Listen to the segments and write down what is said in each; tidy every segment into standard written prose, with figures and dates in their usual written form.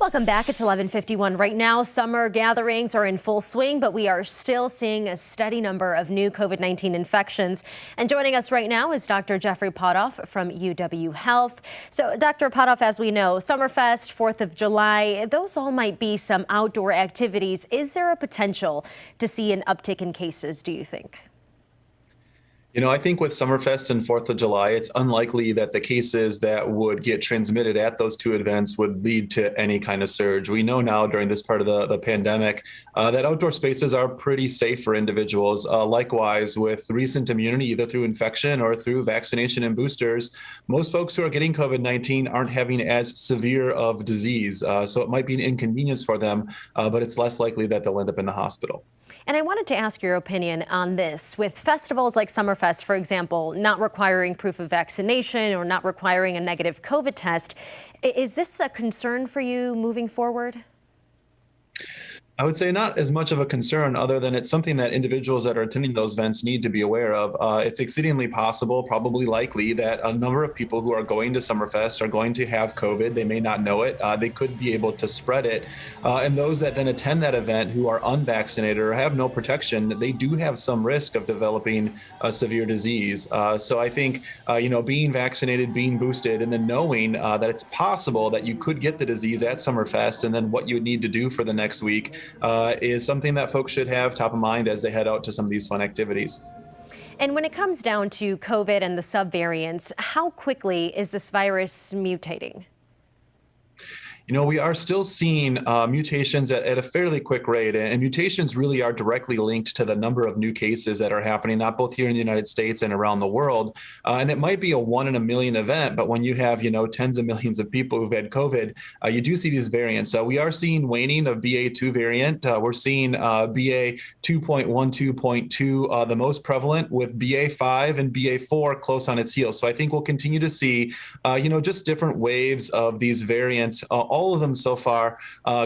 Welcome back. It's 11:51 right now. Summer gatherings are in full swing, but we are still seeing a steady number of new COVID-19 infections. And joining us right now is Dr. Jeffrey Potoff from UW Health. So, Dr. Potoff, as we know, Summerfest, 4th of July, those all might be some outdoor activities. Is there a potential to see an uptick in cases, do you think? I think with Summerfest and 4th of July, it's unlikely that the cases that would get transmitted at those two events would lead to any kind of surge. We know now during this part of the pandemic that outdoor spaces are pretty safe for individuals. Likewise, with recent immunity, either through infection or through vaccination and boosters, most folks who are getting COVID-19 aren't having as severe of disease. So it might be an inconvenience for them, but it's less likely that they'll end up in the hospital. And I wanted to ask your opinion on this. With festivals like Summerfest, for example, not requiring proof of vaccination or not requiring a negative COVID test, is this a concern for you moving forward? I would say not as much of a concern, other than it's something that individuals that are attending those events need to be aware of. It's exceedingly possible, probably likely, that a number of people who are going to Summerfest are going to have COVID. They may not know it. They could be able to spread it. And those that then attend that event who are unvaccinated or have no protection, they do have some risk of developing a severe disease. So I think, being vaccinated, being boosted, and then knowing that it's possible that you could get the disease at Summerfest, and then what you would need to do for the next week is something that folks should have top of mind as they head out to some of these fun activities. And when it comes down to COVID and the subvariants, how quickly is this virus mutating? We are still seeing mutations at a fairly quick rate, and mutations really are directly linked to the number of new cases that are happening, not both here in the United States and around the world. And it might be a 1 in a million event, but when you have, tens of millions of people who've had COVID, you do see these variants. So we are seeing waning of BA2 variant. We're seeing BA 2.12.2 the most prevalent, with BA5 and BA4 close on its heels. So I think we'll continue to see, just different waves of these variants, all of them so far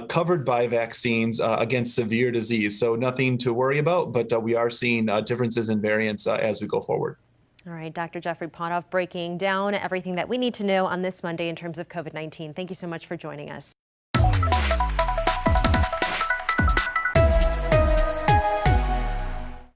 covered by vaccines against severe disease. So nothing to worry about, but we are seeing differences in variants as we go forward. All right, Dr. Jeffrey Potoff breaking down everything that we need to know on this Monday in terms of COVID-19. Thank you so much for joining us.